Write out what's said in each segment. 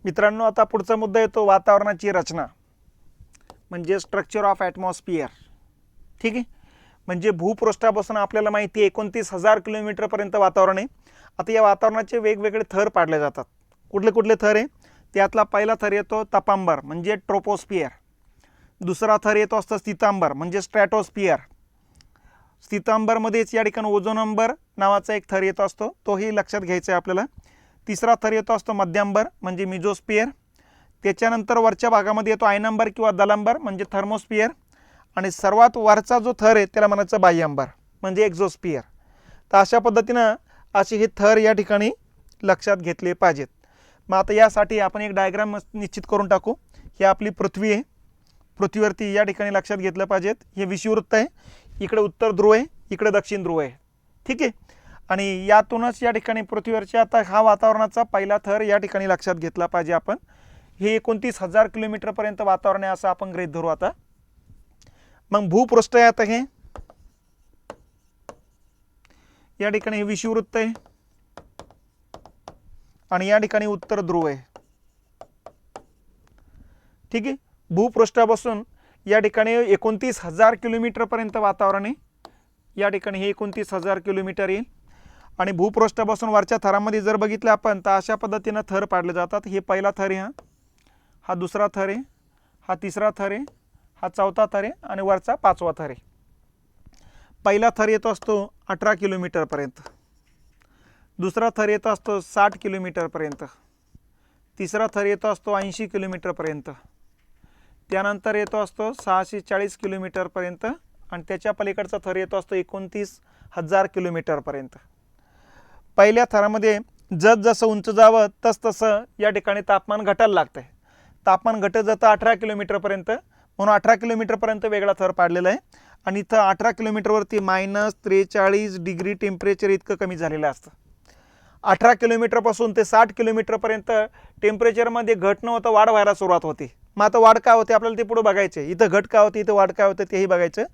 मित्रांनो, आता पुढचा मुद्दा येतो वातावरणाची रचना, म्हणजे स्ट्रक्चर ऑफ ॲटमॉस्फिअर. ठीक आहे, म्हणजे भूपृष्ठापासून आपल्याला माहिती आहे 29,000 किलोमीटरपर्यंत वातावरण आहे. आता या वातावरणाचे वेगवेगळे थर पाडले जातात. कुठले कुठले थर आहे? त्यातला पहिला थर येतो तपांबर म्हणजे ट्रोपोस्फिअर. दुसरा थर येतो असतो स्थितांबर म्हणजे स्ट्रॅटोस्फिअर. स्थितांबरमध्येच या ठिकाणी ओझोनंबर नावाचा एक थर येतो असतो, तोही लक्षात घ्यायचा आहे आपल्याला. तिसरा थर येतो असतो मध्यांबर म्हणजे मिझोस्फिअर. त्याच्यानंतर वरच्या भागामध्ये येतो आयनांबर किंवा दलांबर म्हणजे थर्मोस्फिअर. आणि सर्वात वरचा जो थर आहे त्याला म्हणायचं बाह्यांबर म्हणजे एक्झोस्फिअर. तर अशा पद्धतीनं असे हे थर या ठिकाणी लक्षात घेतले पाहिजेत. मग आता यासाठी आपण एक डायग्राम निश्चित करून टाकू. ही आपली पृथ्वी आहे. पृथ्वीवरती या ठिकाणी लक्षात घेतलं पाहिजेत, हे विषुववृत्त आहे. इकडे उत्तर ध्रुव आहे, इकडे दक्षिण ध्रुव आहे. ठीक आहे, आणि यातूनच या ठिकाणी पृथ्वीवरच्या आता हा वातावरणाचा पहिला थर या ठिकाणी लक्षात घेतला पाहिजे आपण. हे 29,000 किलोमीटरपर्यंत वातावरण आहे असं आपण गृहीत धरू. आता मग भूपृष्ठ आहे, आता हे या ठिकाणी हे विषुववृत्त आहे आणि या ठिकाणी उत्तर ध्रुव आहे. ठीक आहे, भूपृष्ठापासून या ठिकाणी 29,000 किलोमीटरपर्यंत वातावरण आहे. या ठिकाणी हे 29,000 किलोमीटर येईल. आणि भूपृष्ठापासून वरच्या थरामध्ये जर बघितलं आपण तर अशा पद्धतीनं थर पाडले जातात. हे पहिला थर आहे, हा दुसरा थर आहे, हा तिसरा थर आहे, हा चौथा थर आहे आणि वरचा पाचवा थर आहे. पहिला थर येतो असतो 18 किलोमीटरपर्यंत. दुसरा थर येतो असतो 60 किलोमीटरपर्यंत. तिसरा थर येतो असतो 80 किलोमीटरपर्यंत. त्यानंतर येतो असतो 640 किलोमीटरपर्यंत आणि त्याच्या पलीकडचा थर येतो असतो 29,000 किलोमीटरपर्यंत. पहिल्या थरामध्ये जसं उंच जावं तसं या ठिकाणी तापमान घटायला लागतं आहे. तापमान घटत जातं 18 किलोमीटरपर्यंत, म्हणून 18 किलोमीटरपर्यंत वेगळा थर पाडलेला आहे. आणि इथं 18 किलोमीटरवरती -43 डिग्री टेम्परेचर इतकं कमी झालेलं असतं. 18 किलोमीटरपासून ते 60 किलोमीटरपर्यंत टेम्परेचरमध्ये घट न होता वाढ व्हायला सुरुवात होते. मग आता वाढ काय होते आपल्याला ते पुढे बघायचं आहे. इथं घट काय होते, इथं वाढ काय होतं तेही बघायचं.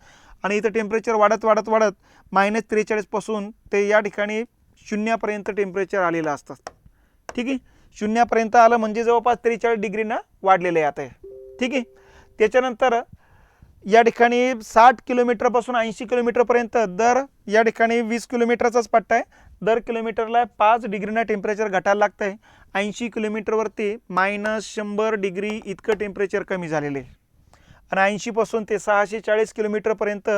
आणि इथं टेम्परेचर वाढत वाढत वाढत -43 पासून ते या ठिकाणी 0पर्यंत टेम्परेचर आलेलं असतं. ठीक आहे, 0पर्यंत आलं म्हणजे जवळपास 43 डिग्रीनं वाढलेलं आहे आता. ठीक आहे, त्याच्यानंतर या ठिकाणी 60 किलोमीटरपासून 80 किलोमीटरपर्यंत दर या ठिकाणी 20 किलोमीटरचाच पट्टा आहे. दर किलोमीटरला 5 डिग्रीनं टेम्परेचर घटायला लागतं आहे. 80 किलोमीटरवरती -100 डिग्री इतकं टेम्परेचर कमी झालेलं आहे. आणि 80 पासून ते 640 किलोमीटरपर्यंत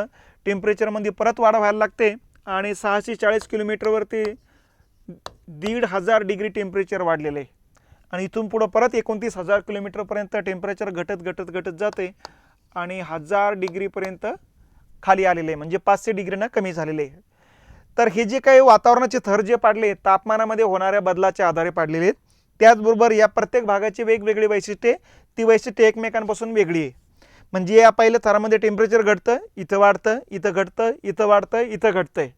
टेम्परेचरमध्ये परत वाढ व्हायला लागते. आणि 640 किलोमीटरवरती 1,500 डिग्री टेम्परेचर वाढलेलं आहे. आणि इथून पुढं परत 29,000 किलोमीटरपर्यंत टेम्परेचर घटत घटत घटत जाते आणि 1000 डिग्रीपर्यंत खाली आलेले आहे, म्हणजे 500 डिग्रीनं कमी झालेले आहे. तर हे जे काही वातावरणाचे थर जे पाडले तापमानामध्ये होणाऱ्या बदलाच्या आधारे पाडलेले आहेत. त्याचबरोबर या प्रत्येक भागाची वेगवेगळी वैशिष्ट्ये, ती वैशिष्ट्ये एकमेकांपासून वेगळी आहे. म्हणजे या पहिल्या थरामध्ये टेम्परेचर घटतं, इथं वाढतं, इथं घटतं, इथं वाढतं, इथं घटतंय.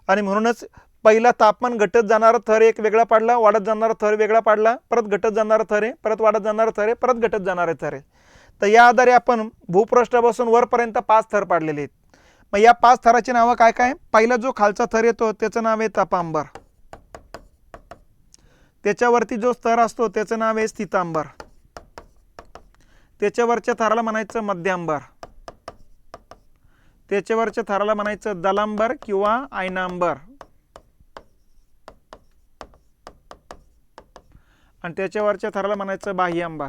आणि म्हणूनच पहिला तापमान घटत जाणारा थर एक वेगळा पाडला, वाढत जाणारा थर वेगळा पाडला, परत घटत जाणारा थर आहे, परत वाढत जाणारा थर आहे, परत घटत जाणारे थर आहे. तर या आधारे आपण भूपृष्ठापासून वरपर्यंत 5 थर पाडलेले आहेत. मग या 5 थराची नावं काय काय? पहिला जो खालचा थर येतो त्याचं नाव आहे तपांबर. त्याच्यावरती जो स्तर असतो त्याचं नाव आहे स्थितांबर. त्याच्यावरच्या थराला म्हणायचं मध्यांबर. त्याच्यावरच्या थराला म्हणायचं दलांबर किंवा आयनांबर. आणि त्याच्यावरच्या थराला म्हणायचं बाह्यांबर.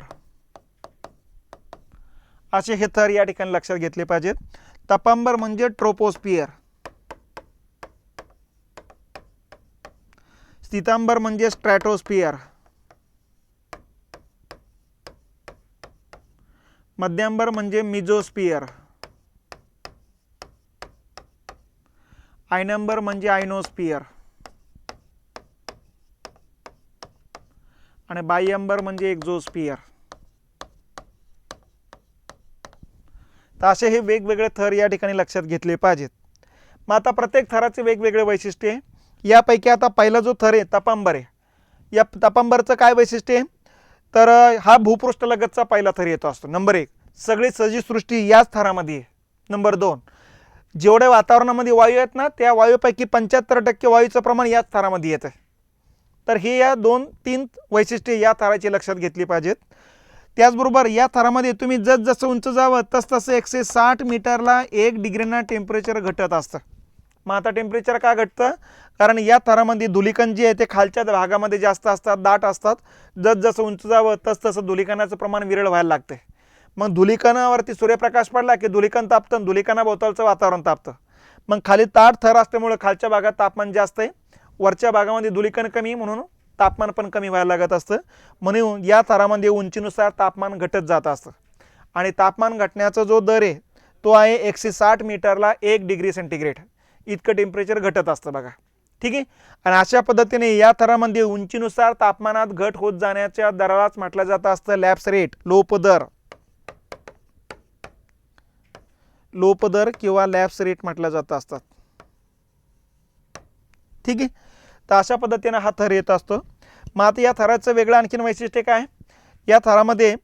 असे हे थर या ठिकाणी लक्षात घेतले पाहिजेत. तपांबर म्हणजे ट्रोपोस्फिअर. स्थितांबर म्हणजे स्ट्रॅटोस्फिअर. मध्यांबर म्हणजे मिझोस्फिअर. आयनांबर म्हणजे आयनोस्फिअर. आणि बाह्यांबर म्हणजे एक्झोस्फिअर. तर असे हे वेगवेगळे थर या ठिकाणी लक्षात घेतले पाहिजेत. मग आता प्रत्येक थराचे वेगवेगळे वैशिष्ट्य आहे. यापैकी आता पहिला जो थर आहे तपांबर आहे. या तपांबरचं काय वैशिष्ट्य आहे? तर हा भूपृष्ठलगतचा पहिला थर येतो असतो. नंबर 1, सगळी सजीवसृष्टी याच थरामध्ये आहे. नंबर 2, जेवढ्या वातावरणामध्ये वायू आहेत ना त्या वायूपैकी 75% वायूचं प्रमाण याच थरामध्ये येतं. तर हे या 2-3 वैशिष्ट्ये या थराची लक्षात घेतली पाहिजेत. त्याचबरोबर या थरामध्ये तुम्ही जसं उंच जावं तसं 160 मीटरला 1 डिग्रीना टेम्परेचर घटत असतं. मग आता टेम्परेचर का घटतं? कारण या थरामध्ये धुलीकण जे आहे ते खालच्या भागामध्ये जास्त असतात, दाट असतात. जसं उंच जावं तसं धुलीकणाचं प्रमाण विरळ व्हायला लागते. मग धुलीकणावरती सूर्यप्रकाश पडला की धुलीकण तापतं, धुलीकणाभोवतालचं वातावरण तापतं. मग खाली ताठ थर असल्यामुळे खालच्या भागात तापमान जास्त आहे, वरच्या भागामध्ये धुलीकण कमी, म्हणून तापमान पण कमी व्हायला लागत असतं. म्हणून या थरामध्ये उंचीनुसार तापमान घटत जात असतं. आणि तापमान घटण्याचा जो दर आहे तो आहे 160 मीटरला 1 डिग्री सेंटीग्रेड इतकं टेम्परेचर घटत असतं बघा. ठीक आहे. आणि अशा पद्धतीने या थरामध्ये उंचीनुसार तापमानात घट होत जाण्याच्या दरालाच म्हटलं जातं असतं लॅप्स रेट, लोपदर. लोपदर किंवा लॅप्स रेट म्हटलं जातं असतात. ठीक आहे. तर अशा पद्धतीने हा थर येत असतो. मग आता या थराचं वेगळं आणखीन वैशिष्ट्य काय? या थरामध्ये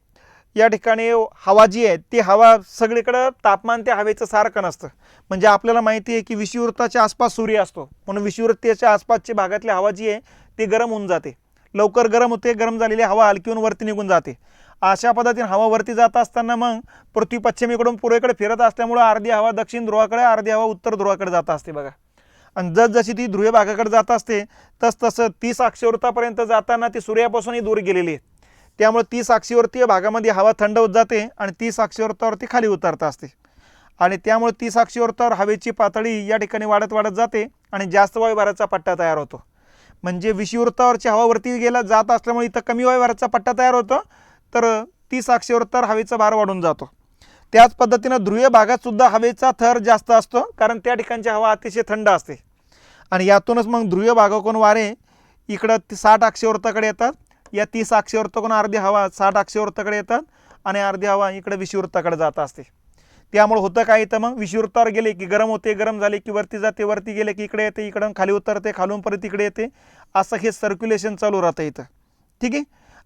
या ठिकाणी हवा जी आहे ती हवा सगळीकडे तापमान त्या हवेचं सारखं नसतं. म्हणजे आपल्याला माहिती आहे की विषुववृत्ताच्या आसपास सूर्य असतो, म्हणून विषुववृत्ताच्या आसपासची भागातली हवा जी आहे ती गरम होऊन जाते, लवकर गरम होते. गरम झालेली हवा हलकी होऊन वरती निघून जाते. अशा पद्धतीने हवा वरती जात असताना मग पृथ्वी पश्चिमेकडून पूर्वेकडे फिरत असल्यामुळे अर्धी हवा दक्षिण ध्रुवाकडे, अर्धी हवा उत्तर ध्रुवाकडे जात असते बघा. आणि जशी ती ध्रुवीय भागाकडे जात असते तसं 30 अक्षवृत्तापर्यंत जाताना ती सूर्यापासूनही दूर गेलेली आहे. त्यामुळे 30 अक्षीवर्तीय भागामध्ये हवा थंड होत जाते आणि 30 अक्षीवृत्तावरती खाली उतरत असते. आणि त्यामुळे 30 अक्षीवृत्तावर हवेची पातळी या ठिकाणी वाढत वाढत जाते आणि जास्त वायुभाराचा पट्टा तयार होतो. म्हणजे विषुववृत्तावरची हवा वरती गेला जात असल्यामुळे इथं कमी वायुभाराचा पट्टा तयार होतो, तर 30 अक्षीवृत्तावर हवेचा भार वाढून जातो. त्याच पद्धतीनं ध्रुवीय भागात सुद्धा हवेचा थर जास्त असतो, कारण त्या ठिकाणची हवा अतिशय थंड असते. आणि यातूनच मग ध्रुवीय भागाकडून वारे इकडं 60 अक्षीवृत्ताकडे येतात. या 30 अक्षीवृत्ताकडून अर्धी हवा 60 अक्षीवृत्ताकडे येतात आणि अर्धी हवा इकडे विषुववृत्ताकडे जात असते. त्यामुळे होतं काय, इथं मग विषुववृत्तावर गेले की गरम होते, गरम झाले की वरती जाते, वरती गेले की इकडे येते, इकडून खाली उतरते, खालून परत इकडे येते. असं हे सर्क्युलेशन चालू राहतं इथं. ठीक आहे.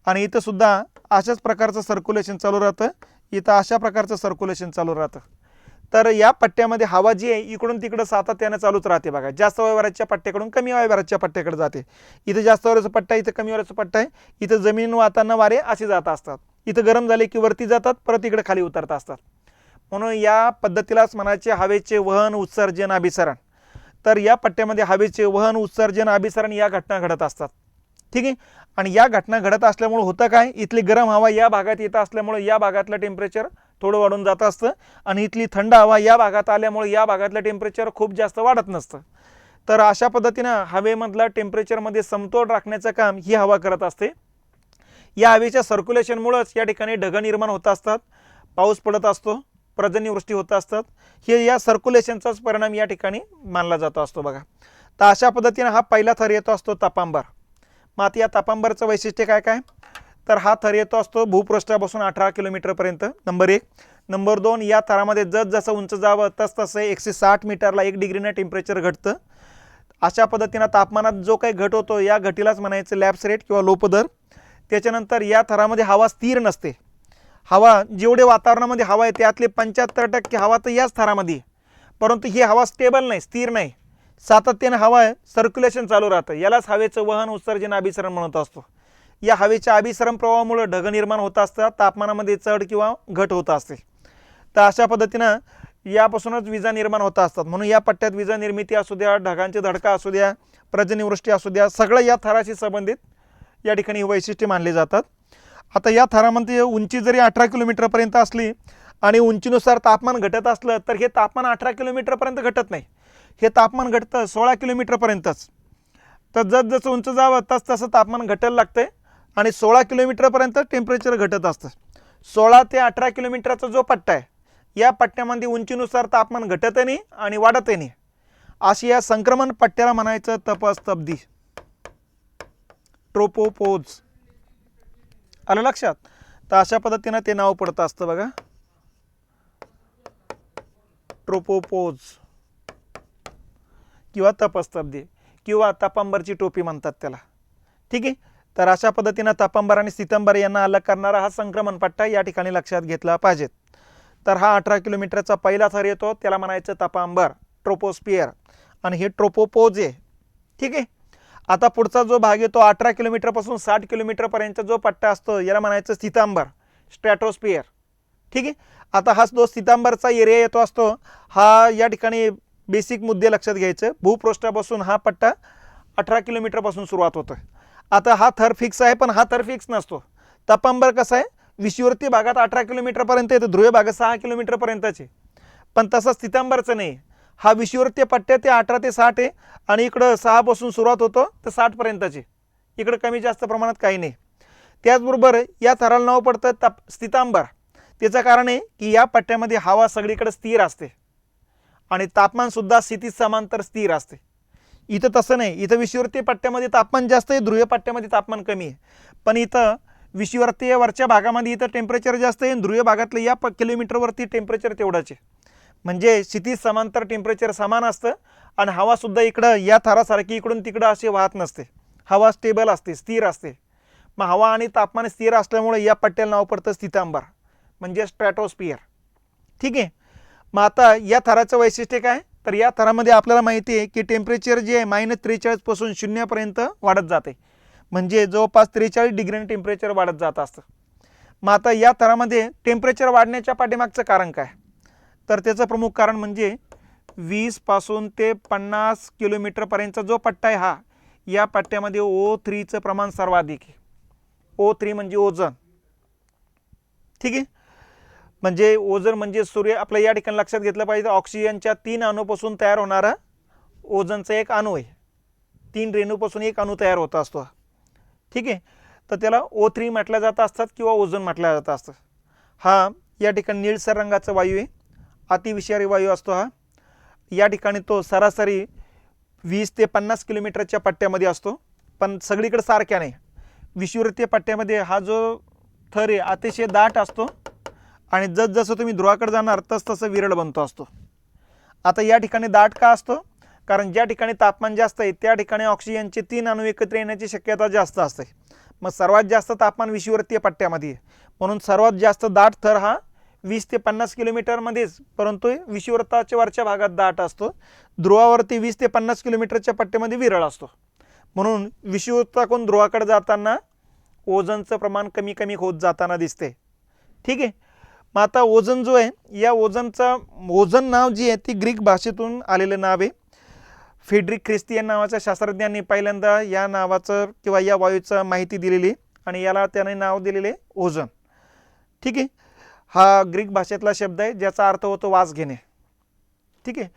आणि इथं सुद्धा अशाच प्रकारचं सर्क्युलेशन चालू राहतं. इथं अशा प्रकारचं सर्क्युलेशन चालू राहतं. तर या पट्ट्यामध्ये हवा जी आहे इकडून तिकडं सातत्यानं चालूच राहते बघा. जास्त वायुभाराच्या पट्ट्याकडून कमी वायुभाराच्या पट्ट्याकडे जाते. इथं जास्त वाऱ्याचा पट्टा, इथं कमी वाऱ्याचा पट्टा आहे. इथं जमीन वाहताना वारे असे जात असतात. इथं गरम झाले की वरती जातात, परत इकडे खाली उतरत असतात. म्हणून या पद्धतीलाच म्हणायचे हवेचे वहन, उत्सर्जन, अभिसरण. तर या पट्ट्यामध्ये हवेचे वहन, उत्सर्जन, अभिसरण या घटना घडत असतात. ठीक आहे. आणि या घटना घडत असल्यामुळे होतं काय, इथली गरम हवा या भागात येत असल्यामुळे या भागातलं टेम्परेचर थोडं वाढून जात असतं आणि इथली थंड हवा या भागात आल्यामुळे या भागातलं टेम्परेचर खूप जास्त वाढत नसतं. तर अशा पद्धतीनं हवेमधला टेम्परेचरमध्ये समतोल राखण्याचं काम ही हवा करत असते. या हवेच्या सर्क्युलेशनमुळेच या ठिकाणी ढग निर्माण होत असतात, पाऊस पडत असतो, पर्जन्यवृष्टी होत असतात. हे या सर्क्युलेशनचाच परिणाम या ठिकाणी मानला जातो असतो बघा. तर अशा पद्धतीनं हा पहिला थर येतो असतो तापांबर. मग आता या तापांबरचं वैशिष्ट्य काय काय, तर हा थर येतो असतो भूपृष्ठापासून 18 किलोमीटरपर्यंत. नंबर 1. नंबर 2, या थरामध्ये जसं उंच जावं तसं 160 मीटरला 1 डिग्रीनं टेम्परेचर घटतं. अशा पद्धतीनं तापमानात जो काही घट होतो या घटीलाच म्हणायचं लॅप्स रेट किंवा लोपदर. त्याच्यानंतर या थरामध्ये हवा स्थिर नसते. हवा जेवढे वातावरणामध्ये हवा आहे त्यातले 75% हवा तर याच थरामध्ये आहे, परंतु ही हवा स्टेबल नाही, स्थिर नाही. सातत्याने हवा सर्क्युलेशन चालू राहतं. यालाच हवेचं वहन, उत्सर्जन, अभिसरण म्हणत असतो. या हवेच्या अभिसरण प्रवाहामुळे ढग निर्माण होत असतात, तापमानामध्ये चढ किंवा घट होत असते. तर अशा पद्धतीनं यापासूनच विजा निर्माण होत असतात. म्हणून या पट्ट्यात विजा निर्मिती असू द्या, ढगांचे धडका असू द्या, पर्जन्यवृष्टी असू द्या, सगळं या थराशी संबंधित या ठिकाणी वैशिष्ट्ये मानली जातात. आता या थरामध्ये उंची जरी 18 किलोमीटरपर्यंत असली आणि उंचीनुसार तापमान घटत असलं तर हे तापमान 18 किलोमीटरपर्यंत घटत नाही. हे तापमान घटतं 16 किलोमीटरपर्यंतच. तर जसं उंच जावं तसं तापमान घटायला लागतंय आणि 16 किलोमीटरपर्यंत टेम्परेचर घटत असतं. 16 ते 18 किलोमीटरचा जो पट्टा आहे या पट्ट्यामध्ये उंचीनुसार तापमान घटत नाही आणि वाढत नाही. अशी या संक्रमण पट्ट्याला म्हणायचं तपस्तब्दी, ट्रोपोपोज. आलं लक्षात. तर अशा पद्धतीनं ते नाव पडतं असतं बघा, ट्रोपोपोज किंवा तपस्तब्दी किंवा तपांबरची टोपी म्हणतात त्याला. ठीक आहे. तर अशा पद्धतीनं तपांबर आणि सितंबर यांना अलग करणारा हा संक्रमण पट्टा या ठिकाणी लक्षात घेतला पाहिजेत. तर हा 18 किलोमीटरचा पहिला थर येतो, त्याला म्हणायचं तपांबर, ट्रोपोस्फिअर. आणि हे ट्रोपोपोज आहे. ठीक आहे. आता पुढचा जो भाग आहे तो 18 किलोमीटरपासून 60 किलोमीटरपर्यंतचा जो पट्टा असतो याला म्हणायचं स्थितांबर, स्ट्रॅटोस्फिअर. ठीक आहे. आता हा जो स्थितांबरचा एरिया येतो असतो हा या ठिकाणी बेसिक मुद्दे लक्षात घ्यायचे. भूपृष्ठापासून हा पट्टा 18 किलोमीटरपासून सुरुवात होतो. आता हा थर फिक्स आहे, पण हा थर फिक्स नसतो. तपांबर कसा आहे, विषुववृत्तीय भागात 18 किलोमीटरपर्यंत येतो, ध्रुवीय भागात 6 किलोमीटरपर्यंतचे. पण तसं स्थितांबरचं नाही. हा विषुववृत्तीय पट्ट्या ते 18 ते 60 आहे आणि इकडं 6 पासून सुरुवात होतो तर 60 पर्यंतचे. इकडं कमी जास्त प्रमाणात काही नाही. त्याचबरोबर या थराला नाव पडतं स्थितांबर. त्याचं कारण आहे की या पट्ट्यामध्ये हवा सगळीकडे स्थिर असते आणि तापमान सुद्धा स्थितीत समांतर स्थिर असते. इथं तसं नाही. इथं विषुववृत्तीय पट्ट्यामध्ये तापमान जास्त आहे, ध्रुवीय पट्ट्यामध्ये तापमान कमी आहे. पण इथं विषुववृत्तीय वरच्या भागामध्ये इथं टेम्परेचर जास्त आहे, ध्रुवीय भागातलं या किलोमीटरवरती टेम्परेचर तेवढंच आहे. म्हणजे स्थितीत समांतर टेम्परेचर समान असतं आणि हवासुद्धा इकडं या थरासारखी इकडून तिकडं अशी वाहत नसते. हवा स्टेबल असते, स्थिर असते. मग हवा आणि तापमान स्थिर असल्यामुळे या पट्ट्याला नाव पडतं स्थितांबर म्हणजे स्ट्रॅटोस्फिअर. ठीक आहे. मग आता या थराचं वैशिष्ट्य काय, तर या थरामध्ये आपल्याला माहिती आहे की टेम्परेचर जे आहे -43 पासून 0 पर्यंत वाढत जाते. म्हणजे जवळपास 43 डिग्री टेम्परेचर वाढत जात असतं. मग आता या थरामध्ये टेम्परेचर वाढण्याच्या पाठीमागचं कारण काय, तर त्याचं प्रमुख कारण म्हणजे 20 पासून ते 50 किलोमीटरपर्यंतचा जो पट्टा आहे हा, या पट्ट्यामध्ये O3चं प्रमाण सर्वाधिक आहे. O3 म्हणजे ओझोन. ठीक आहे. म्हणजे ओझोन म्हणजे सूर्य. आपल्या या ठिकाणी लक्षात घेतलं पाहिजे, ऑक्सिजनच्या 3 अणूपासून तयार होणारा ओझोनचा एक अणू आहे. 3 रेणूपासून एक अणू तयार होत असतो. ठीक आहे. तर त्याला O3 म्हटलं जात असतात किंवा ओझोन म्हटलं जात असतं. हा या ठिकाणी निळसर रंगाचा वायू आहे, अतिविषारी वायू असतो हा. या ठिकाणी तो सरासरी 20 ते 50 किलोमीटरच्या पट्ट्यामध्ये असतो, पण सगळीकडे सारख्या नाही. विषुववृत्तीय पट्ट्यामध्ये हा जो थर आहे अतिशय दाट असतो आणि जसजसं तुम्ही ध्रुवाकडे जाणार तसतसं विरळ बनतो असतो. आता या ठिकाणी दाट का असतो, कारण ज्या ठिकाणी तापमान जास्त आहे त्या ठिकाणी ऑक्सिजनचे 3 अणू एकत्र येण्याची शक्यता जास्त असते. मग सर्वात जास्त तापमान विषुववृत्तीय पट्ट्यामध्ये आहे, म्हणून सर्वात जास्त दाट थर हा 20 ते 50 किलोमीटरमध्येच, परंतु विषुववृत्ताच्या वरच्या भागात दाट असतो. ध्रुवावरती 20 ते 50 किलोमीटरच्या पट्ट्यामध्ये विरळ असतो. म्हणून विषुववृत्ताकडून ध्रुवाकडे जाताना ओझोनचं प्रमाण कमी कमी होत जाताना दिसते. ठीक आहे. मग आता ओझोन जो आहे, या ओझोन नाव जी आहे ती ग्रीक भाषेतून आलेलं नाव आहे. फ्रेडरिक ख्रिस्ती नावाच्या शास्त्रज्ञांनी पहिल्यांदा या नावाचं किंवा या वायूचं माहिती दिलेली आणि याला त्याने नाव दिलेले ओझोन. ठीक आहे. हा ग्रीक भाषेतला शब्द आहे ज्याचा अर्थ होतो वास घेणे. ठीक आहे.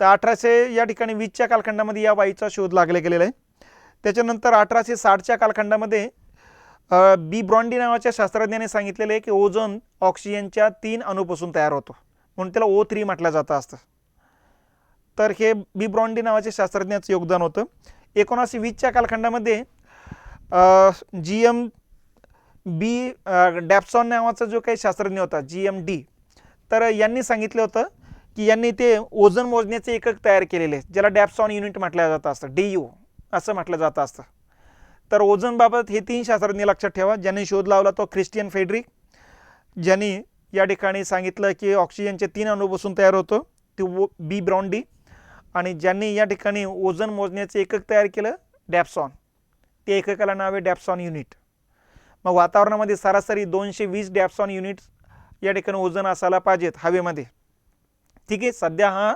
तर 1800 या ठिकाणी 20च्या कालखंडामध्ये या वायूचा शोध लागला गेलेला आहे. त्याच्यानंतर 1860च्या कालखंडामध्ये बी ब्रॉन्डी नावाच्या शास्त्रज्ञाने सांगितलेले आहे की ओझोन ऑक्सिजनच्या 3 अणूपासून तयार होतो, म्हणून त्याला O3 म्हटलं जातं असतं. तर हे बी ब्रॉन्डी नावाच्या शास्त्रज्ञाचं योगदान होतं. 1920च्या कालखंडामध्ये GMB डॅप्सॉन नावाचा जो काही शास्त्रज्ञ होता, GMD, तर यांनी सांगितलं होतं की यांनी ते ओझोन मोजण्याचे एकक तयार केलेले आहे, ज्याला डॅप्सॉन युनिट म्हटलं जातं असतं, DU असं म्हटलं जातं असतं. तर ओझोनबाबत हे 3 शास्त्रज्ञ लक्षात ठेवा. ज्यांनी शोध लावला तो ख्रिस्टियन फेडरिक, ज्यांनी या ठिकाणी सांगितलं की ऑक्सिजनचे 3 अणूपासून तयार होतो ते बी ब्रॉन्डी, आणि ज्यांनी या ठिकाणी ओझोन मोजण्याचे एकक तयार केलं डॅप्सॉन. ते एककाला नाव आहे डॅप्सॉन युनिट. मग वातावरणामध्ये सरासरी 220 डॅप्सॉन युनिट्स या ठिकाणी ओझोन असायला पाहिजेत हवेमध्ये. ठीक आहे. सध्या हा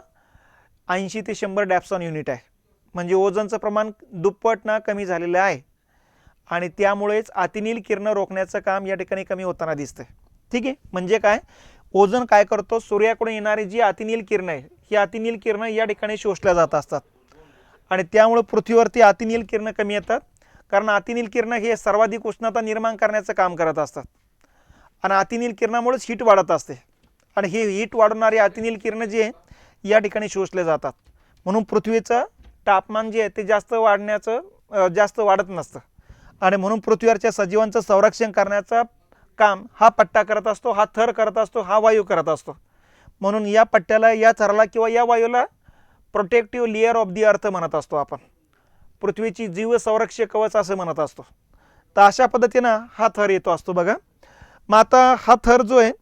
80 ते 100 डॅप्सॉन युनिट आहे. म्हणजे ओझोनचं प्रमाण दुप्पट ना कमी झालेलं आहे आणि त्यामुळेच अतिनील किरणं रोखण्याचं काम या ठिकाणी कमी होताना दिसतंय. ठीक आहे. म्हणजे काय, ओझोन काय करतो, सूर्याकडून येणारी जी अतिनील किरणं आहे ही अतिनील किरणं या ठिकाणी शोषल्या जात असतात आणि त्यामुळे पृथ्वीवरती अतिनील किरणं कमी येतात, कारण अतिनील किरणं हे सर्वाधिक उष्णता निर्माण करण्याचं काम करत असतात आणि अतिनील किरणामुळेच हीट वाढत असते आणि हे हीट वाढवणारी अतिनील किरणं जे आहे या ठिकाणी शोषले जातात. म्हणून पृथ्वीचं तापमान जे आहे ते जास्त वाढत नसतं आणि म्हणून पृथ्वीवरच्या सजीवांचं संरक्षण करण्याचं काम हा पट्टा करत असतो, हा थर करत असतो, हा वायू करत असतो. म्हणून या पट्ट्याला, या थराला किंवा या वायूला प्रोटेक्टिव्ह लेअर ऑफ दी अर्थ म्हणत असतो आपण. पृथ्वीची जीव संरक्षक कवच असं म्हणत असतो. तर अशा पद्धतीनं हा थर येतो असतो बघा. मग आता हा थर जो आहे,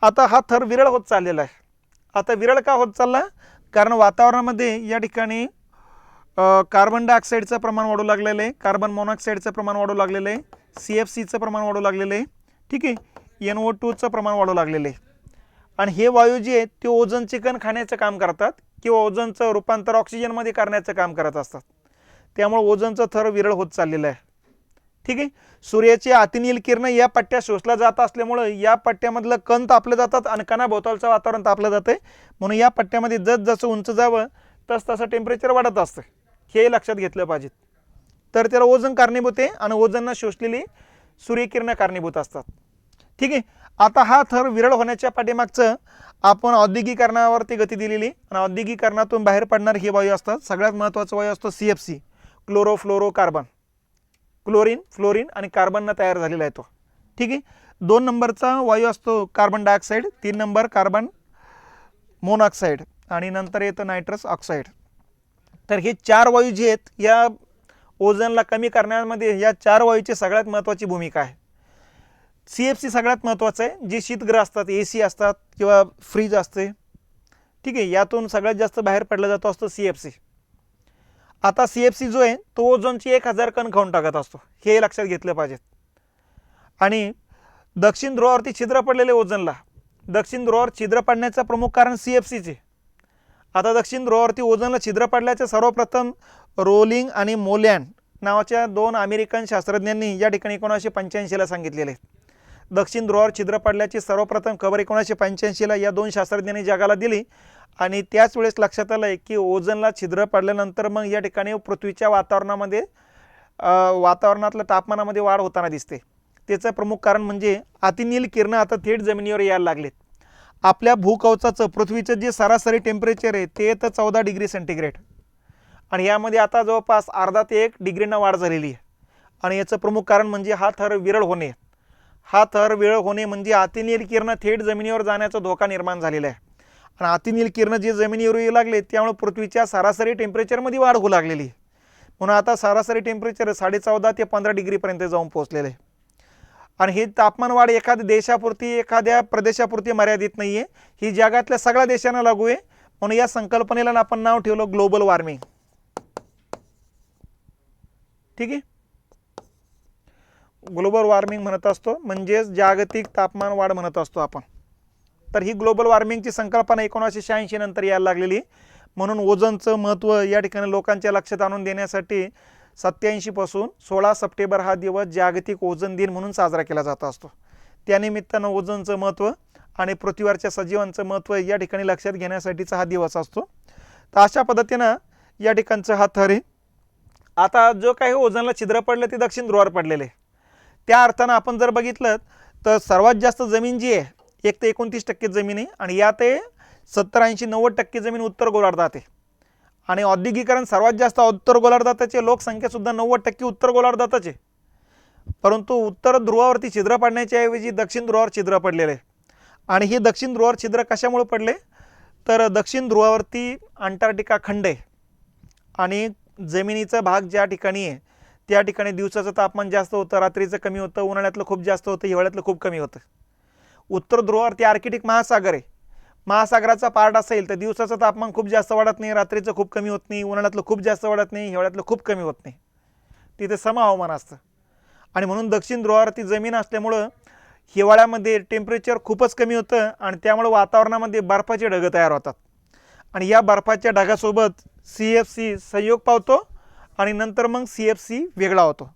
आता हा थर विरळ होत चाललेला आहे. आता विरळ का होत चालला, कारण वातावरणामध्ये या ठिकाणी कार्बन डायऑक्साईडचं प्रमाण वाढू लागलेलं आहे, कार्बन मोनॉक्साईडचं प्रमाण वाढू लागलेलं आहे, CFCचं प्रमाण वाढू लागलेलं आहे, ठीक आहे, NO2चं प्रमाण वाढू लागलेलं आहे. आणि हे वायू जे आहेत ते ओझोनचे कण खाण्याचं काम करतात किंवा ओझोनचं रूपांतर ऑक्सिजनमध्ये करण्याचं काम करत असतात. त्यामुळे ओझोनचं थर विरळ होत चाललेलं आहे. ठीक आहे. सूर्याची अतिनील किरण या पट्ट्या शोषल्या जात असल्यामुळे या पट्ट्यामधलं कण तापले जातात आणि कणाभोवतालचं वातावरण तापलं जाते. म्हणून या पट्ट्यामध्ये जसं उंच जावं तसं टेम्परेचर वाढत असतं. हे लक्षात घेतलं पाहिजे. तर त्याला ओझोन कारणीभूत आहे आणि ओझोनना शोषलेली सूर्यकिरणं कारणीभूत असतात. ठीक आहे. आता हा थर विरळ होण्याच्या पाठीमागचं आपण औद्योगिकरणावरती गती दिलेली आणि औद्योगिकरणातून बाहेर पडणारे हे वायू असतात. सगळ्यात महत्त्वाचा वायू असतो CFC, क्लोरोफ्लोरोकार्बन. क्लोरीन, फ्लोरीन आणि कार्बननं तयार झालेला आहे तो. ठीक आहे. 2 नंबरचा वायू असतो carbon dioxide, 3 number carbon monoxide आणि नंतर येतं नायट्रस ऑक्साईड. तर हे 4 वायू जे आहेत या ओझोनला कमी करण्यामध्ये या 4 वायूची सगळ्यात महत्त्वाची भूमिका आहे. CFC सगळ्यात महत्त्वाचं आहे. जे शीतगृह असतात, AC असतात किंवा फ्रीज असते, ठीक आहे, यातून सगळ्यात जास्त बाहेर पडला जातो असतो CFC. आता CFC जो आहे तो ओझोनची 1000 कण खाऊन टाकत असतो. हे लक्षात घेतलं पाहिजे. आणि दक्षिण ध्रुवावरती छिद्र पडलेले ओझोनला, दक्षिण ध्रुवावर छिद्र पडण्याचं प्रमुख कारण CFCचे. आता दक्षिण ध्रुवावरती ओझोनला छिद्र पडल्याचे सर्वप्रथम रोलिंग आणि मोलॅन नावाच्या 2 अमेरिकन शास्त्रज्ञांनी या ठिकाणी 1985ला सांगितलेले आहे. दक्षिण ध्रुवावर छिद्र पडल्याची सर्वप्रथम खबर 1985ला या 2 शास्त्रज्ञांनी जगाला दिली. आणि त्याच वेळेस लक्षात आलं आहे की ओझोनला छिद्र पडल्यानंतर मग या ठिकाणी पृथ्वीच्या वातावरणामध्ये वातावरणातल्या तापमानामध्ये वाढ होताना दिसते. त्याचं प्रमुख कारण म्हणजे अतिनील किरणं आता थेट जमिनीवर यायला लागलेत. आपल्या भूकवचाचं पृथ्वीचं जे सरासरी टेम्परेचर आहे ते येतं 14 डिग्री सेंटीग्रेड आणि यामध्ये आता जवळपास अर्धा ते 1 डिग्रीनं वाढ झालेली आहे. आणि याचं प्रमुख कारण म्हणजे हा थर विरळ होणे. हा थर विरळ होणे म्हणजे अतिनील किरणं थेट जमिनीवर जाण्याचा धोका निर्माण झालेला आहे. आणि अतिनील किरणं जे जमिनीवर येऊ लागले त्यामुळे पृथ्वीच्या सरासरी टेम्परेचरमध्ये वाढ होऊ लागलेली. म्हणून आता सरासरी टेम्परेचर 14.5 ते 15 डिग्रीपर्यंत जाऊन पोहोचलेलं आहे. आणि ही तापमान वाढ एखाद्या देशापुरती एखाद्या प्रदेशापुरती मर्यादित नाही आहे, ही जगातल्या सगळ्या देशांना लागू आहे. म्हणून या संकल्पनेला आपण नाव ठेवलं ग्लोबल वॉर्मिंग. ठीक आहे. ग्लोबल वॉर्मिंग म्हणत असतो म्हणजेच जागतिक तापमान वाढ म्हणत असतो आपण. तर ही ग्लोबल वॉर्मिंगची संकल्पना 1986 नंतर यायला लागलेली. म्हणून ओझोनचं महत्त्व या ठिकाणी लोकांच्या लक्षात आणून देण्यासाठी 87 पासून 16 सप्टेंबर हा दिवस जागतिक ओझोन दिन म्हणून साजरा केला जात असतो. त्यानिमित्तानं ओझोनचं महत्त्व आणि पृथ्वीवरच्या सजीवांचं महत्त्व या ठिकाणी लक्षात घेण्यासाठीचा हा दिवस असतो. तर अशा पद्धतीनं या ठिकाणचं हा थर आहे. आता जो काही ओझोनला छिद्र पडलं ते दक्षिण ध्रुवावर पडलेले. त्या अर्थानं आपण जर बघितलं तर सर्वात जास्त जमीन जी आहे एक तर 29% जमीन आहे आणि यात 70-80-90% जमीन उत्तर गोलार्धात आहे. आणि औद्योगिकरण सर्वात जास्त उत्तर गोलार्धातचे लोकसंख्यासुद्धा 90% उत्तर गोलार्धातच आहे. परंतु उत्तर ध्रुवावरती छिद्र पडण्याच्या ऐवजी दक्षिण ध्रुवावर छिद्र पडलेले आहे. आणि हे दक्षिण ध्रुवावर छिद्र कशामुळे पडले तर दक्षिण ध्रुवावरती अंटार्क्टिका खंड आहे आणि जमिनीचा भाग ज्या ठिकाणी आहे त्या ठिकाणी दिवसाचं तापमान जास्त होतं, रात्रीचं कमी होतं, उन्हाळ्यातलं खूप जास्त होतं, हिवाळ्यातलं खूप कमी होतं. उत्तर ध्रुवावरती आर्कटिक महासागर आहे. महासागराचा पार्ट असेल तर दिवसाचं तापमान खूप जास्त वाढत नाही, रात्रीचं खूप कमी होत नाही, उन्हाळ्यातलं खूप जास्त वाढत नाही, हिवाळ्यातलं खूप कमी होत नाही. तिथे सम हवामान असतं. आणि म्हणून दक्षिण ध्रुवावरती जमीन असल्यामुळं हिवाळ्यामध्ये टेम्परेचर खूपच कमी होतं आणि त्यामुळे वातावरणामध्ये बर्फाचे ढग तयार होतात. आणि या बर्फाच्या ढगासोबत CFC संयोग पावतो आणि नंतर मग CFC वेगळा होतो.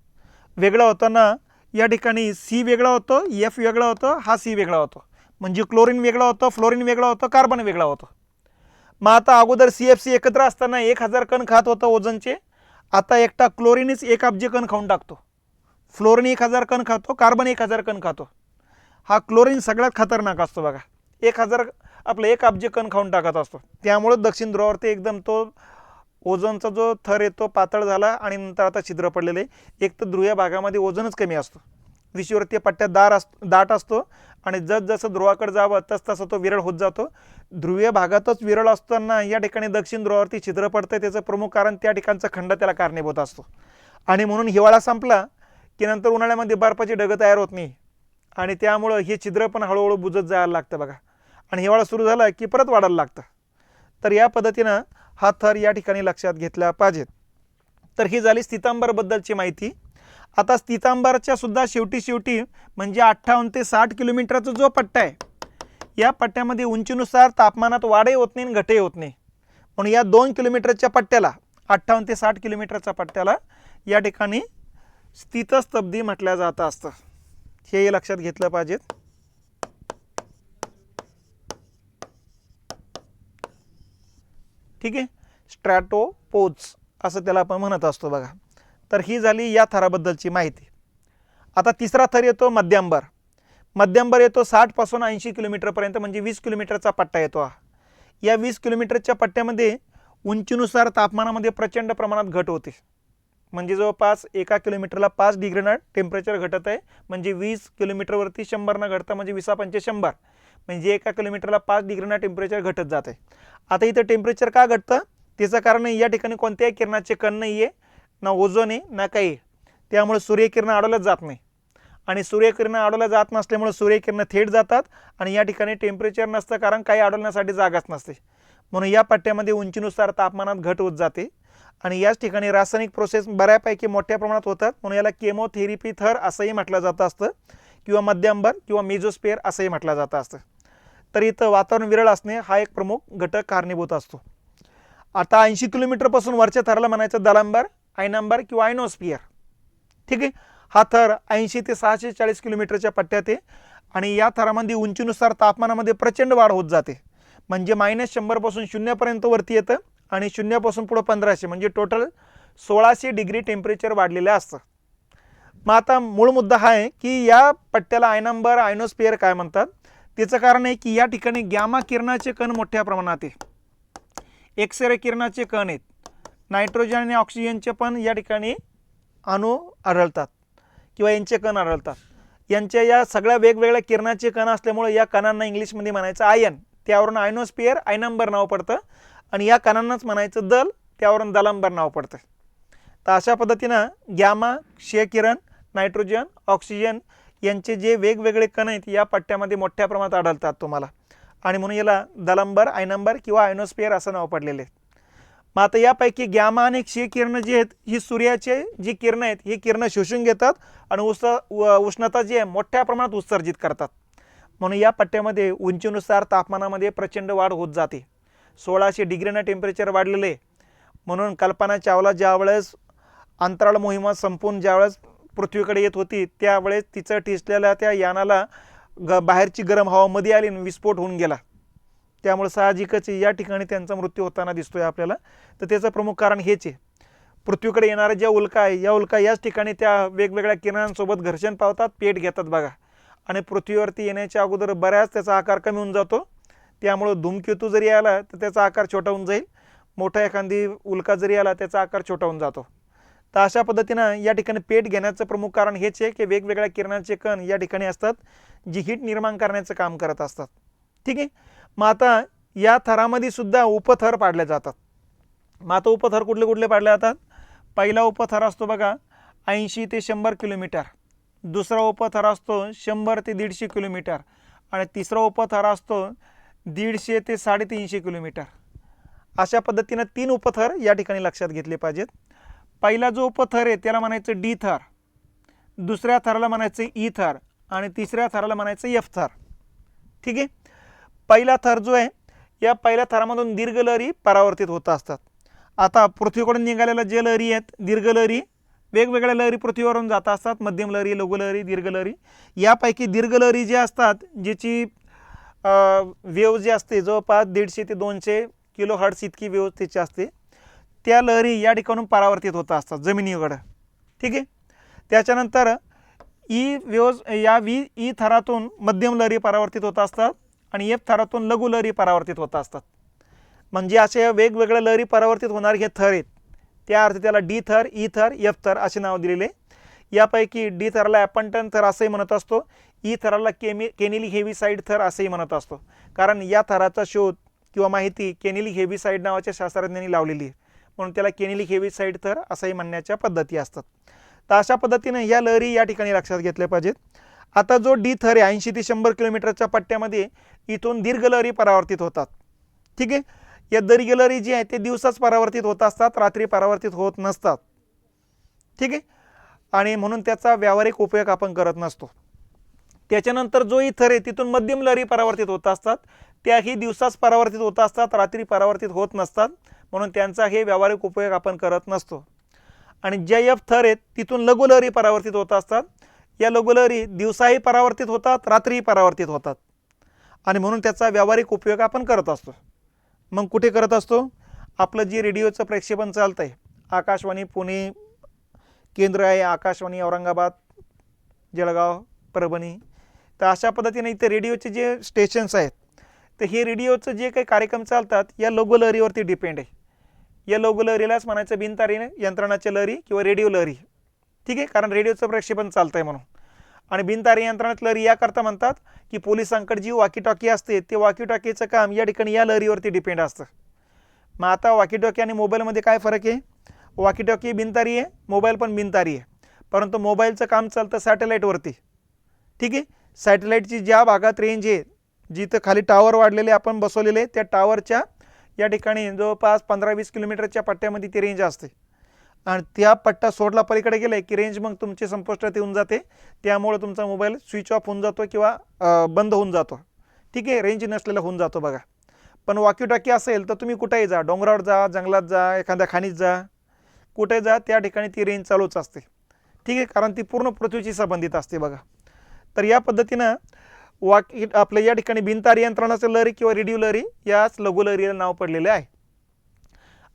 वेगळा होताना या ठिकाणी C वेगळा होतो, F वेगळा होतो, हा C वेगळा होतो. म्हणजे क्लोरीन वेगळा होतो, फ्लोरीन वेगळा होतो, कार्बन वेगळा होतो. मग आता अगोदर CFC एकत्र असताना 1000 कण खात होतं ओझोनचे. आता एकटा क्लोरीनच 1 अब्ज कण खाऊन टाकतो. फ्लोरीन 1000 कण खातो, कार्बन 1000 कण खातो. हा क्लोरीन सगळ्यात खतरनाक असतो बघा. 1 अब्ज कण खाऊन टाकत असतो. त्यामुळे दक्षिण ध्रुवावरती एकदम तो ओझोनचा जो थर आहे तो पातळ झाला आणि नंतर आता छिद्र पडलेले. एक तर ध्रुवीय भागामध्ये ओझोनच कमी असतो, विषुववृत्तीय पट्ट्यात दाट असतो आणि जसं ध्रुवाकडे जावं तसं तो विरळ होत जातो. ध्रुवीय भागातच विरळ असताना या ठिकाणी दक्षिण ध्रुवावरती छिद्र पडतं. त्याचं प्रमुख कारण त्या ठिकाणचा खंड त्याला कारणीभूत असतो. आणि म्हणून हिवाळा संपला की नंतर उन्हाळ्यामध्ये बर्फाची ढगं तयार होत नाही आणि त्यामुळं हे छिद्र पण हळूहळू बुजत जायला लागतं बघा. आणि हिवाळा सुरू झाला की परत वाढायला लागतं. तर या पद्धतीनं हा थर या ठिकाणी लक्षात घेतला पाहिजेत. तर ही झाली स्थितांबरबद्दलची माहिती. आता स्थितांबरच्या सुद्धा शेवटी म्हणजे 58 ते 60 किलोमीटरचा जो पट्टा आहे, या पट्ट्यामध्ये उंचीनुसार तापमानात वाढही होत नाही आणि घटही होत नाही. म्हणून या 2 किलोमीटरच्या पट्ट्याला, 58 ते 60 किलोमीटरच्या पट्ट्याला या ठिकाणी स्थितस्तब्धी म्हटलं जात असतं. हे लक्षात घेतलं पाहिजे. ठीक आहे, स्ट्रॅटोपोज असं त्याला आपण म्हणत असतो बघा. तर ही झाली या थराबद्दलची माहिती. आता तिसरा थर येतो मध्यंबर. मध्यंबर येतो 60 पासून 80 किलोमीटरपर्यंत, म्हणजे 20 किलोमीटरचा पट्टा येतो हा. या 20 किलोमीटरच्या पट्ट्यामध्ये उंचीनुसार तापमानामध्ये प्रचंड प्रमाणात घट होते. म्हणजे जवळपास 1 किलोमीटरला 5 डिग्रीनं टेम्परेचर घटत आहे. म्हणजे 20 किलोमीटरवरती 100 घटतं, म्हणजे 20×5 = 100. म्हणजे 1 किलोमीटरला 5 डिग्रीनं टेम्परेचर घटत जात आहे. आता इथं टेम्परेचर का घटतं, त्याचं कारण आहे या ठिकाणी कोणत्याही किरणाचे कण नाही आहे, ना ओझोन आहे, ना काही. त्यामुळे सूर्यकिरणं अडवलंच जात नाही. आणि सूर्यकिरणं अडवल्या जात नसल्यामुळे सूर्यकिरणं थेट जातात आणि या ठिकाणी टेम्परेचर नसतं, कारण काही अडवण्यासाठी जागाच नसते. म्हणून या पट्ट्यामध्ये उंचीनुसार तापमानात घट होत जाते. आणि याच ठिकाणी रासायनिक प्रोसेस बऱ्यापैकी मोठ्या प्रमाणात होतात. म्हणून याला केमोथेरपी थर असंही म्हटलं जातं असतं, किंवा मध्यंबर किंवा मेझोस्फिअर असंही म्हटलं जातं असतं. तर इथं वातावरण विरळ असणे हा एक प्रमुख घटक कारणीभूत असतो. आता 80 किलोमीटरपासून वरच्या थराला म्हणायचं दलांबर, आयनांबर किंवा आयनोस्फिअर. ठीक आहे, हा थर 80 ते 640 किलोमीटरच्या पट्ट्यात आहे. आणि या थरामध्ये उंचीनुसार तापमानामध्ये प्रचंड वाढ होत जाते. म्हणजे -100 पासून 0 पर्यंत वरती येतं आणि 0 पासून पुढे 1500, म्हणजे टोटल 1600 डिग्री टेम्परेचर वाढलेलं असतं. मग आता मूळ मुद्दा हा आहे की या पट्ट्याला आयनांबर, आयनोस्फिअर काय म्हणतात. त्याचं कारण आहे की या ठिकाणी गॅमा किरणाचे कण मोठ्या प्रमाणात आहे, एक्सरे किरणाचे कण आहेत, नायट्रोजन आणि ऑक्सिजनचे पण या ठिकाणी अणू आढळतात किंवा यांचे कण आढळतात. यांच्या या सगळ्या वेगवेगळ्या किरणाचे कण असल्यामुळे या कणांना इंग्लिशमध्ये म्हणायचं आयन, त्यावरून आयनोस्फिअर, आयनांबर नाव पडतं. आणि या कणांनाच म्हणायचं दल, त्यावरून दलांबर नाव पडतं. तर अशा पद्धतीनं गॅमा, क्षय किरण, नायट्रोजन, ऑक्सिजन यांचे जे वेगवेगळे कण आहेत या पट्ट्यामध्ये मोठ्या प्रमाणात आढळतात तुम्हाला. आणि म्हणून याला दलांबर, आयनांबर किंवा आयनोस्फिअर असं नाव पडलेले आहे. मग आता यापैकी गॅमा आणि क्षय किरणं जी आहेत, ही सूर्याचे जी किरणं आहेत ही किरणं शोषून घेतात आणि उष्णता जी आहे मोठ्या प्रमाणात उत्सर्जित करतात. म्हणून या पट्ट्यामध्ये उंचीनुसार तापमानामध्ये प्रचंड वाढ होत जाते. 1600 डिग्रीनं टेम्परेचर वाढलेले. म्हणून कल्पना चावला ज्यावेळेस अंतराळ मोहिमा संपून ज्यावेळेस पृथ्वीकडे येत होती, त्यावेळेस तिचं ठिसलेल्या त्या यानाला बाहेरची गरम हवा मध्ये आली आणि विस्फोट होऊन गेला. त्यामुळे साहजिकच या ठिकाणी त्यांचा मृत्यू होताना दिसतोय आपल्याला. तर त्याचं प्रमुख कारण हेच आहे, पृथ्वीकडे येणाऱ्या ज्या उल्का आहे या उल्का याच ठिकाणी त्या वेगवेगळ्या किरणांसोबत घर्षण पावतात, पेट घेतात बघा. आणि पृथ्वीवरती येण्याच्या अगोदर बऱ्याच त्याचा आकार कमी होऊन जातो. त्यामुळे धूमकेतू जरी आला तर त्याचा आकार छोटा होऊन जाईल, मोठा एखादी उल्का जरी आला त्याचा आकार छोटा होऊन जातो. तर अशा पद्धतीनं या ठिकाणी पेट घेण्याचं प्रमुख कारण हेच आहे की वेगवेगळ्या किरणांचे कण या ठिकाणी असतात, जी हीट निर्माण करण्याचं काम करत असतात. ठीक आहे, मग आता या थरामध्ये सुद्धा उपथर पाडले जातात. मग आता उपथर कुठले कुठले पाडले जातात. पहिला उपथर असतो बघा 80 ते 100 किलोमीटर, दुसरा उपथर असतो 100 ते 150 किलोमीटर आणि तिसरा उपथर असतो 150 ते 350 किलोमीटर. अशा पद्धतीनं 3 उपथर या ठिकाणी लक्षात घेतले पाहिजेत. पहिला जो उपथर आहे त्याला म्हणायचं डी थर, दुसऱ्या थराला म्हणायचं ई थर आणि तिसऱ्या थराला म्हणायचं एफ थर. ठीक आहे, पहिला थर जो आहे या पहिल्या थरामधून दीर्घ लहरी परावर्तित होत असतात. आता पृथ्वीकडून निघालेल्या जे लहरी आहेत, दीर्घ लहरी, वेगवेगळ्या लहरी पृथ्वीवरून जात असतात, मध्यम लहरी, लघु लहरी, दीर्घ लहरी. यापैकी दीर्घ लहरी जे असतात, ज्याची वेव्ह जी असते जवळपास 150 ते 200 किलोहर्ट्झ इतकी वेव्ह त्याची असते, त्या लहरी या ठिकाणून परावर्तित होत असतात जमिनीकडं. ठीक आहे, त्याच्यानंतर ई थरातून मध्यम लहरी परावर्तित होत असतात आणि एफ थरातून लघु लहरी परावर्तित होत असतात. म्हणजे असे वेगवेगळ्या लहरी परावर्तित होणारे हे थर आहेत. त्या अर्थी त्याला डी थर, ई थर, एफ थर असे नाव दिलेले. यापैकी डी थराला ॲपंटन थर असंही म्हणत असतो, ई थराला केनिली हेविसाइड थर असंही म्हणत असतो, कारण या थराचा शोध किंवा माहिती केनिली हेविसाइड नावाच्या शास्त्रज्ञांनी लावलेली आहे. म्हणून त्याला केनिली हेविसाइड थर असंही म्हणण्याच्या पद्धती असतात. तर अशा पद्धतीने या लहरी या ठिकाणी लक्षात घेतल्या पाहिजेत. आता जो डी थर आहे 80 ते 100 किलोमीटरच्या पट्ट्यामध्ये इथून दीर्घ लहरी परावर्तित होतात. ठीक आहे, या दीर्घ लहरी जी आहे ते दिवसाच परावर्तित होत असतात, रात्री परावर्तित होत नसतात. ठीक आहे, आणि म्हणून त्याचा व्यावहारिक उपयोग आपण करत नसतो. त्याच्यानंतर जो ही थर आहे तिथून मध्यम लहरी परावर्तित होत असतात, त्याही दिवसाच परावर्तित होत असतात, रात्री परावर्तित होत नसतात, म्हणून त्यांचा हे व्यावहारिक उपयोग आपण करत नसतो. आणि ज्या एफ थर आहेत तिथून लघुलहरी परावर्तित होत असतात, या लघुलहरी दिवसाही परावर्तित होतात, रात्रीही परावर्तित होतात, आणि म्हणून त्याचा व्यावहारिक उपयोग आपण करत असतो. मग कुठे करत असतो? आपलं जे रेडिओचं प्रक्षेपण चालतं आहे, आकाशवाणी पुणे केंद्र आहे, आकाशवाणी औरंगाबाद, जळगाव, परभणी, तर अशा पद्धतीने इथे रेडिओचे जे स्टेशन्स आहेत, तर हे रेडिओचं जे काही कार्यक्रम चालतात या लघुलहरीवरती डिपेंड आहे. या लघुलहरीलाच म्हणायचं बिनतारी यंत्रणाची लहरी किंवा रेडिओ लहरी. ठीक आहे, कारण रेडिओचं प्रक्षेपण चालतं आहे म्हणून. आणि बिनतारी यंत्रणाची लहरी याकरता म्हणतात की पोलिसांकडे जी वॉकी टॉकी असते ते वॉकी टॉकीचं काम या ठिकाणी या लहरीवरती डिपेंड असतं. मग आता वॉकी टॉकी आणि मोबाईलमध्ये काय फरक आहे? वॉकी टॉकी बिनतारी आहे, मोबाईल पण बिनतारी आहे, परंतु मोबाईलचं काम चालतं सॅटेलाईटवरती. ठीक आहे, सॅटेलाईटची ज्या भागात रेंज आहे, जिथं खाली टावर वाढलेले आपण बसवलेले, त्या टावरच्या या ठिकाणी जवळपास 15-20 किलोमीटरच्या पट्ट्यामध्ये ती रेंज असते, आणि त्या पट्टा सोडला पलीकडे गेले की रेंज मग तुमची संपुष्टात येऊन जाते, त्यामुळे तुमचा मोबाईल स्विच ऑफ होऊन जातो किंवा बंद होऊन जातो. ठीक आहे, रेंज नसलेला होऊन जातो बघा. पण वॉकी टॉकी असेल तर तुम्ही कुठेही जा, डोंगरावर जा, जंगलात जा, एखाद्या खाणीत जा, कुठे जा, त्या ठिकाणी ती रेंज चालूच असते. ठीक आहे, कारण ती पूर्ण पृथ्वीशी संबंधित असते बघा. तर या पद्धतीनं आपल्या या ठिकाणी बिनतारी यंत्रणाचं लहरी किंवा रेडिओ लहरी याच लघुलहरीला नाव पडलेले आहे.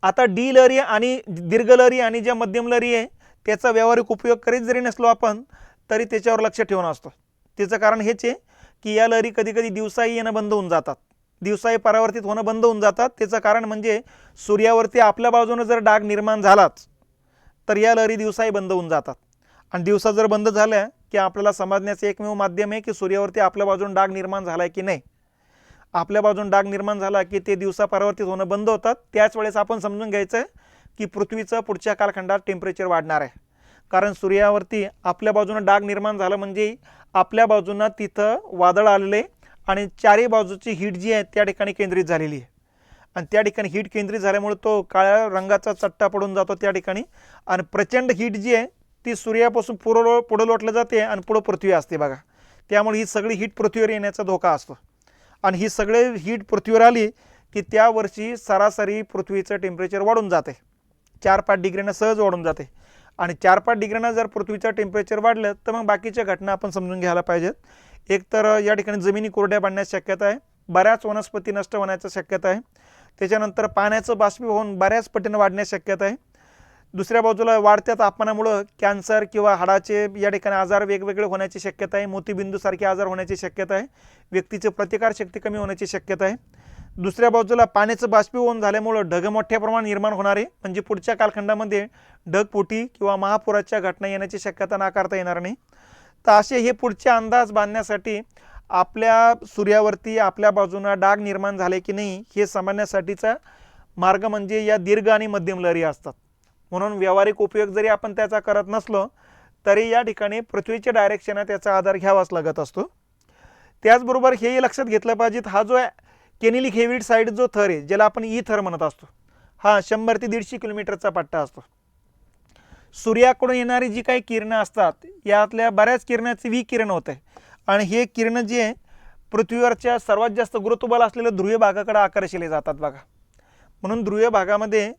आता डी लहरी आणि दीर्घ लहरी आणि ज्या मध्यम लहरी आहे त्याचा व्यावहारिक उपयोग करीत जरी नसलो आपण तरी त्याच्यावर लक्ष ठेवून असतो. त्याचं कारण हेच आहे की या लहरी कधी कधी दिवसाही येणं बंद होऊन जातात, दिवसाही परावर्तित होणं बंद होऊन जातात. त्याचं कारण म्हणजे सूर्यावरती आपल्या बाजूने जर डाग निर्माण झालाच तर या लहरी दिवसाही बंद होऊन जातात, आणि दिवसा जर बंद झाल्या की आपल्याला समजण्याचं एकमेव माध्यम आहे की सूर्यावरती आपल्या बाजून डाग निर्माण झाला आहे की नाही. आपल्या बाजून डाग निर्माण झाला की ते दिवसा परावर्तित होणं बंद होतात. त्याच वेळेस आपण समजून घ्यायचं की पृथ्वीचं पुढच्या कालखंडात टेम्परेचर वाढणार आहे, कारण सूर्यावरती आपल्या बाजूनं डाग निर्माण झालं म्हणजे आपल्या बाजूनं तिथं वादळ आलेले आणि चारही बाजूची हीट जी आहे त्या ठिकाणी केंद्रित झालेली आहे, आणि त्या ठिकाणी हीट केंद्रित झाल्यामुळे तो काळ्या रंगाचा चट्टा पडून जातो त्या ठिकाणी, आणि प्रचंड हीट जी आहे ती सूर्यापासून पुढं लोटलं जाते आणि पुढं पृथ्वी असते बघा. त्यामुळे ही सगळी हीट पृथ्वीवर येण्याचा धोका असतो, आणि ही सगळे हीट पृथ्वीवर आली की त्या वर्षी सरासरी पृथ्वीचं टेम्परेचर वाढून जाते, 4-5 डिग्रीनं सहज वाढून जाते. आणि 4-5 डिग्रीनं जर पृथ्वीचं टेम्परेचर वाढलं तर मग बाकीच्या घटना आपण समजून घ्यायला पाहिजेत. एक तर या ठिकाणी जमिनी कोरड्या पडण्याची शक्यता आहे, बऱ्याच वनस्पती नष्ट होण्याची शक्यता आहे, त्याच्यानंतर पाण्याचं बाष्पीभवन बऱ्याच पटीनं वाढण्याची शक्यता आहे. दुसऱ्या बाजूला वाढत्या तापमानामुळं कॅन्सर किंवा हाडाचे या ठिकाणी आजार वेगवेगळे होण्याची शक्यता आहे, मोतीबिंदूसारखे आजार होण्याची शक्यता आहे, व्यक्तीची प्रतिकारशक्ती कमी होण्याची शक्यता आहे. दुसऱ्या बाजूला पाण्याचं बाष्पीभवन झाल्यामुळं ढग मोठ्या प्रमाणात निर्माण होणार आहे, म्हणजे पुढच्या कालखंडामध्ये ढगफुटी किंवा महापुराच्या घटना येण्याची शक्यता नाकारता येणार नाही. तर असे हे पुढचे अंदाज बांधण्यासाठी आपल्या सूर्यावरती आपल्या बाजूनं डाग निर्माण झाले की नाही हे समजण्यासाठीचा मार्ग म्हणजे या दीर्घ आणि मध्यम लहरी असतात. म्हणून व्यावहारिक उपयोग जरी आपण त्याचा करत नसलो तरी या ठिकाणी पृथ्वीच्या डायरेक्शनात त्याचा आधार घ्यावाच लागत असतो. त्याचबरोबर हेही लक्षात घेतलं पाहिजे, हा जो केनिलिक हेविड साईड जो थर आहे ज्याला आपण ई थर म्हणत असतो, हा 100 ते 150 किलोमीटरचा पट्टा असतो. सूर्याकडून येणारी जी काही किरणं असतात यातल्या बऱ्याच किरणाची विकिरण होते, आणि हे किरणं जे आहे पृथ्वीवरच्या सर्वात जास्त गुरुत्वबल असलेल्या ध्रुवीय भागाकडे आकर्षिले जातात बघा. म्हणून ध्रुवीय भागामध्ये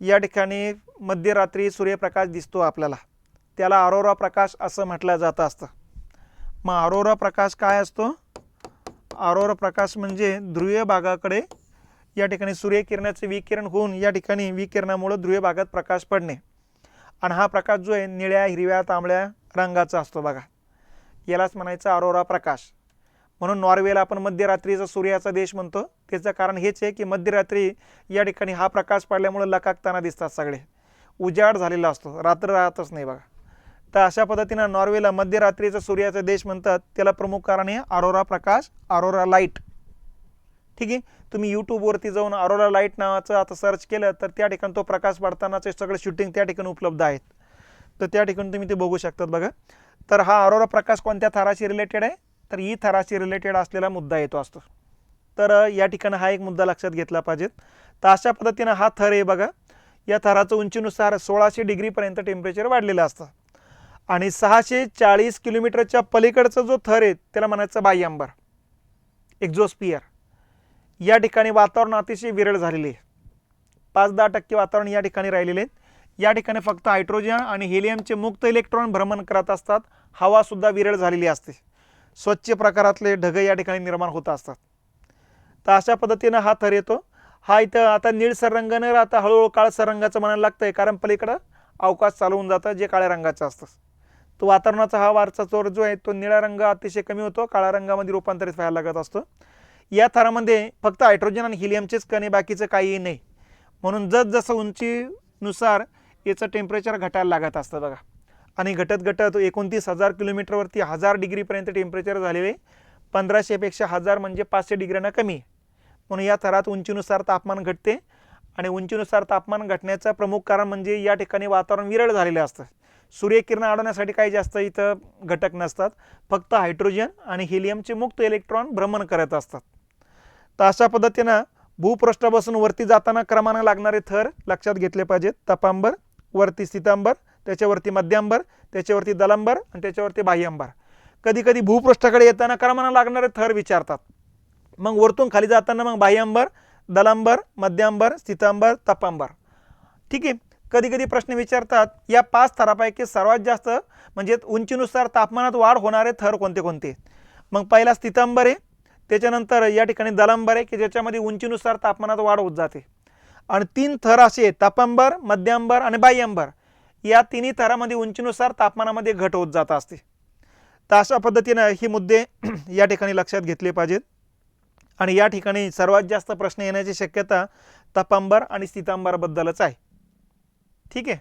या ठिकाणी मध्यरात्री सूर्यप्रकाश दिसतो आपल्याला, त्याला अरोरा प्रकाश असं म्हटलं जातं असतं. मग अरोरा प्रकाश काय असतो? अरोरा प्रकाश म्हणजे ध्रुवीय भागाकडे या ठिकाणी सूर्यकिरणाचे विकिरण होऊन या ठिकाणी विकिरणामुळे ध्रुवीय भागात प्रकाश पडणे, आणि हा प्रकाश जो आहे निळ्या, हिरव्या, तांबड्या रंगाचा असतो बघा, यालाच म्हणायचं अरोरा प्रकाश. म्हणून नॉर्वेला आपण मध्यरात्रीचा सूर्याचा देश म्हणतो. त्याचं कारण हेच आहे की मध्यरात्री या ठिकाणी हा प्रकाश पडल्यामुळे लकाकताना दिसतात, सगळे उजाड झालेला असतो, रात्र राहतच नाही बघा. तर अशा पद्धतीनं नॉर्वेला मध्यरात्रीचा सूर्याचा देश म्हणतात. त्याला प्रमुख कारण आहे अरोरा प्रकाश, अरोरा लाईट. ठीक आहे, तुम्ही यूट्यूबवरती जाऊन अरोरा लाईट नावाचं आता सर्च केलं तर त्या ठिकाणी तो प्रकाश पडतानाचे सगळे शूटिंग त्या ठिकाणी उपलब्ध आहेत, तर त्या ठिकाणी तुम्ही ते बघू शकतात बघा. तर हा अरोरा प्रकाश कोणत्या थराशी रिलेटेड आहे? तर ई थराशी रिलेटेड असलेला मुद्दा येतो असतो. तर या ठिकाणी हा एक मुद्दा लक्षात घेतला पाहिजे. तर अशा पद्धतीनं हा थर आहे बघा, या थराचं उंचीनुसार 1600 डिग्रीपर्यंत टेम्परेचर वाढलेलं असतं आणि 640 किलोमीटरच्या पलीकडचा जो थर आहे त्याला म्हणायचं बाह्य अंबर, एक्झोस्फिअर. या ठिकाणी वातावरण अतिशय विरळ झालेले आहे. 5-10% वातावरण या ठिकाणी राहिलेले आहेत. या ठिकाणी फक्त हायड्रोजन आणि हेलियमचे मुक्त इलेक्ट्रॉन भ्रमण करत असतात. हवा सुद्धा विरळ झालेली असते. स्वच्छ प्रकारातले ढग या ठिकाणी निर्माण होत असतात. तर अशा पद्धतीनं हा थर येतो. हा इथं आता निळसर रंग न राहता हळूहळू काळसर रंगाचं म्हणायला लागतंय, कारण पलीकडं अवकाश चालू होऊन जातं जे काळ्या रंगाचं असतं. तो वातावरणाचा हा वारचा चोर जो आहे तो निळा रंग अतिशय कमी होतो, काळ्या रंगामध्ये रूपांतरित व्हायला लागत असतो. या थरामध्ये फक्त हायड्रोजन आणि हिलियमचेच कण आहे, बाकीचं काहीही नाही. म्हणून जसजसं उंचीनुसार याचं टेम्परेचर घटायला लागत असतं बघा. आणि घटत 29,000 किलोमीटरवरती 1000 डिग्रीपर्यंत टेम्परेचर झालेले. 1500पेक्षा 1000 म्हणजे 500 डिग्र्यांना कमी. म्हणून या थरात उंचीनुसार तापमान घटते आणि उंचीनुसार तापमान घटण्याचं प्रमुख कारण म्हणजे या ठिकाणी वातावरण विरळ झालेलं असतं. सूर्यकिरण अडवण्यासाठी काही जास्त इथं घटक नसतात, फक्त हायड्रोजन आणि हेलियमचे मुक्त इलेक्ट्रॉन भ्रमण करत असतात. तर अशा पद्धतीनं भूपृष्ठापासून वरती जाताना क्रमानं लागणारे थर लक्षात घेतले पाहिजेत. तपांबर, वरती स्थितांबर, त्याच्यावरती मध्यांबर, त्याच्यावरती दलांबर आणि त्याच्यावरती बाह्यांबर. कधी कधी भूपृष्ठाकडे येताना क्रमानं लागणारे थर विचारतात. मग वरतून खाली जाताना मग बाह्यांबर, दलांबर, मध्यांबर, स्थितांबर, तपांबर. ठीक आहे. कधी कधी प्रश्न विचारतात या 5 थरापैकी सर्वात जास्त म्हणजे उंचीनुसार तापमानात वाढ होणारे थर कोणते कोणते. मग पहिला स्थितांबर आहे, त्याच्यानंतर या ठिकाणी दलांबर आहे की ज्याच्यामध्ये उंचीनुसार तापमानात वाढ होत जाते. आणि 3 थर असे आहेत, तपांबर, मध्यांबर आणि बाह्यांबर. या तिन्ही थरामध्ये उंचीनुसार तापमानामध्ये घट होत जात असते. तर अशा पद्धतीनं ही मुद्दे या ठिकाणी लक्षात घेतले पाहिजेत. आणि या ठिकाणी सर्वात जास्त प्रश्न येण्याची शक्यता तपांबर आणि स्थितांबरबद्दलच आहे. ठीक आहे.